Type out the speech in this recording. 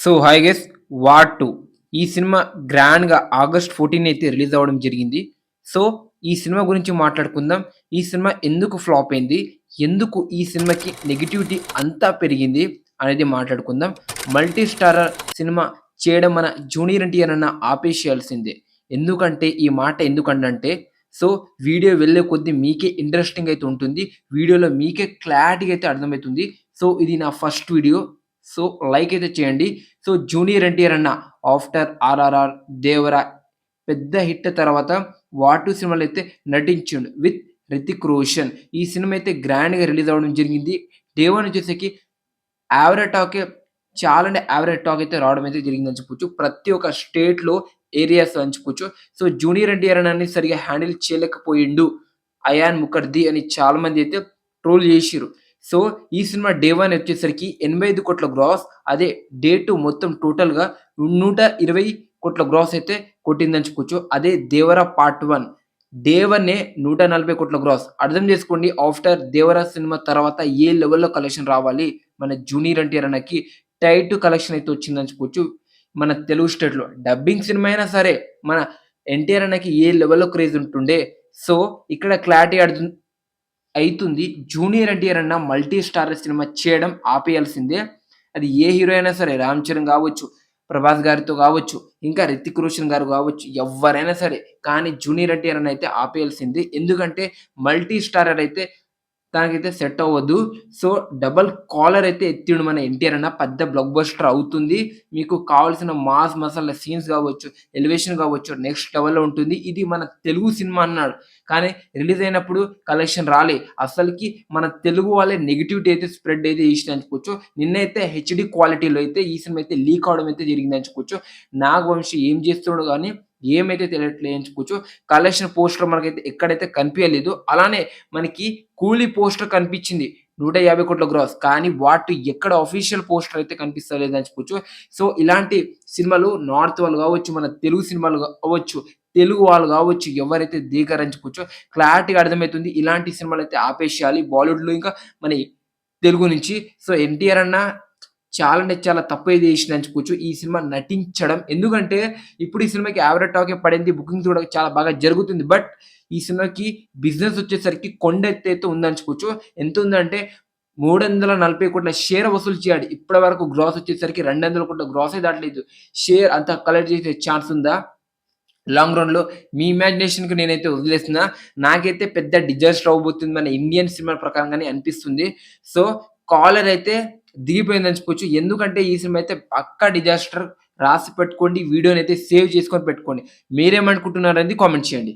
So hi guys, 'war 2' ఈ cinema గ్రాండ్‌గా August 14 అయితే రిలీజ్ అవ్వడం జరిగింది. సో, ఈ సినిమా గురించి మాట్లాడుకుందాం. ఈ సినిమా ఎందుకు ఫ్లాప్ అయింది? ఎందుకు ఈ సినిమాకి నెగటివిటీ అంతా పెరిగింది? అనేది మాట్లాడుకుందాం. మల్టీ స్టారర్ సినిమా చేయడం మన జూనియర్ ఎన్టీఆర్ అన్న ఆపేసేయాల్సిందే. ఎందుకంటే ఈ మాట ఎందుకనంటే, సో వీడియో వెళ్ళే కొద్దీ మీకే ఇంట్రెస్టింగ్ అయితే ఉంటుంది. వీడియోలో మీకే క్లారిటీగా అయితే అర్థమైతుంది. సో ఇది నా ఫస్ట్ వీడియో. సో లైక్ అయితే చేయండి. సో జూనియర్ ఎన్టీఆర్ అన్న ఆఫ్టర్ 'ఆర్ఆర్ఆర్', 'దేవర' పెద్ద హిట్ తర్వాత 'వార్ 2' సినిమాలో అయితే నటించిండు విత్ హృతిక్ రోషన్. ఈ సినిమా అయితే గ్రాండ్‌గా రిలీజ్ అవ్వడం జరిగింది. డే 1 వచ్చేసరికి యావరేజ్ టాకే చాలా అంటే యావరేజ్ టాక్ అయితే రావడం అయితే జరిగిందని చెప్పొచ్చు. ప్రతి ఒక్క స్టేట్‌లో, ఏరియాస్‌లో అని చెప్పొచ్చు. సో జూనియర్ ఎన్టీఆర్ అన్నని సరిగ్గా హ్యాండిల్ చేయలేకపోయిండు అయాన్ ముఖర్జీ అని చాలామంది అయితే ట్రోల్ చేసిర్రు. సో ఈ సినిమా డే 1 వచ్చేసరికి 85,00,00,000 గ్రాస్, అదే డే 2 మొత్తం టోటల్‌గా 120,00,00,000 గ్రాస్ అయితే కొట్టిందని చెప్పుకోవచ్చు. అదే 'దేవర పార్ట్ 1' డే 1 140,00,00,000 గ్రాస్. అర్థం చేసుకోండి, ఆఫ్టర్ 'దేవర' సినిమా తర్వాత ఏ లెవెల్‌లో కలెక్షన్ రావాలి మన జూనియర్ ఎన్టీఆర్ అన్నకి టైట్ కలెక్షన్ అయితే వచ్చిందని చెప్పుకోవచ్చు. మన తెలుగు స్టేట్‌లో డబ్బింగ్ సినిమా అయినా సరే మన ఎన్టీఆర్ అన్నకి ఏ లెవెల్‌లో క్రేజ్ ఉంటుండే. సో ఇక్కడ క్లారిటీ అయితుంది. జూనియర్ ఎన్టీఆర్ అన్న మల్టీ స్టారర్ సినిమా చేయడం ఆపేయాల్సిందే. అది ఏ హీరో అయినా సరే, 'రామ్ చరణ్' గావచ్చు, 'ప్రభాస్' గారితో గావచ్చు, ఇంకా 'రితిక్ రోషన్' గారు గావచ్చు, ఎవ్వరైనా సరే. కానీ జూనియర్ ఎన్టీఆర్ అన్న అయితే ఆపేయాల్సిందే. ఎందుకంటే మల్టీ స్టారర్ అయితే తనకైతే సెట్ అవ్వదు. సో, డబుల్ కాలర్ అయితే ఎత్తిండు మన ఎన్టీఆర్ అన్న. పెద్ద బ్లాక్ బస్టర్ అవుతుంది. మీకు కావాల్సిన మాస్ మసాలా సీన్స్ గావచ్చు, ఎలివేషన్ గావచ్చు నెక్స్ట్ లెవెల్‌లో ఉంటుంది. ఇది మన తెలుగు సినిమా అన్నాడు. కానీ రిలీజ్ అయినప్పుడు కలెక్షన్ రాలే. అసలకి మన తెలుగు వాళ్ళే నెగటివిటీ అయితే స్ప్రెడ్ అయితే చేసిందని చెప్పుకోవచ్చు. నిన్నైతే హెచ్‌డీ క్వాలిటీలో అయితే ఈ సినిమా అయితే లీక్ అవ్వడం అయితే జరిగిందని చెప్పుకోవచ్చు. నాగవంశి ఏం చేస్తున్నాడో గానీ ఏమైతే తెలియట్లేదు అని చెప్పుకోవచ్చు. కలెక్షన్ పోస్టర్ మనకైతే ఎక్కడైతే కనిపియలేదు. అలానే మనకి 'కూలీ' పోస్టర్ కనిపించింది. 150,00,00,000 గ్రాస్. కానీ వాటి ఎక్కడ అఫీషియల్ పోస్టర్ అయితే కనిపిస్తలేదని చెప్పొచ్చు. సో, ఇలాంటి సినిమాలు నార్త్ వాళ్ళు గావచ్చు, మన తెలుగు సినిమాలు అవ్వచ్చు, తెలుగు వాళ్ళు గావచ్చు, ఎవరైతే దిగరని చెప్పొచ్చు. క్లారిటీగా అర్థమైతుంది. ఇలాంటి సినిమాలైతే ఆపేసేయాలి బాలీవుడ్‌లో ఇంకా మన తెలుగు నుంచి. సో, ఎన్టీఆర్ అన్న చాలా అంటే చాలా తప్పైతే చేసిండని చెప్పుకోవచ్చు ఈ సినిమా నటించడం. ఎందుకంటే ఇప్పుడు ఈ సినిమాకి యావరేజ్ టాకే పడింది. బుకింగ్స్ కూడా చాలా బాగా జరుగుతుంది. బట్ ఈ సినిమాకి బిజినెస్ వచ్చేసరికి కొండెత్తయితే ఉందని చెప్పుకోవచ్చు. ఎంతుందంటే 340,00,00,000 షేర్ వసూలు చేయాలి. ఇప్పటి వరకు గ్రాస్ వచ్చేసరికి 200,00,00,000 గ్రాసే దాటలేదు. షేర్ అంతా కలెక్ట్ చేసే ఛాన్స్ ఉందా? లాంగ్ రన్‌లో మీ ఇమాజినేషన్‌కి నేనైతే వదిలేస్తున్నా. నాకైతే పెద్ద డిజాస్టర్ అవ్వబోతుంది మన ఇండియన్ సినిమా ప్రకారంగానే అనిపిస్తుంది. సో, కాలర్ అయితే దిగిపోయిందని చెప్పొచ్చు. ఎందుకంటే ఈ సినిమా అయితే పక్కా డిజాస్టర్. రాసి పెట్టుకోండి. వీడియోనైతే సేవ్ చేసుకొని పెట్టుకోండి. మీరేమనుకుంటున్నారనేది కామెంట్ చేయండి.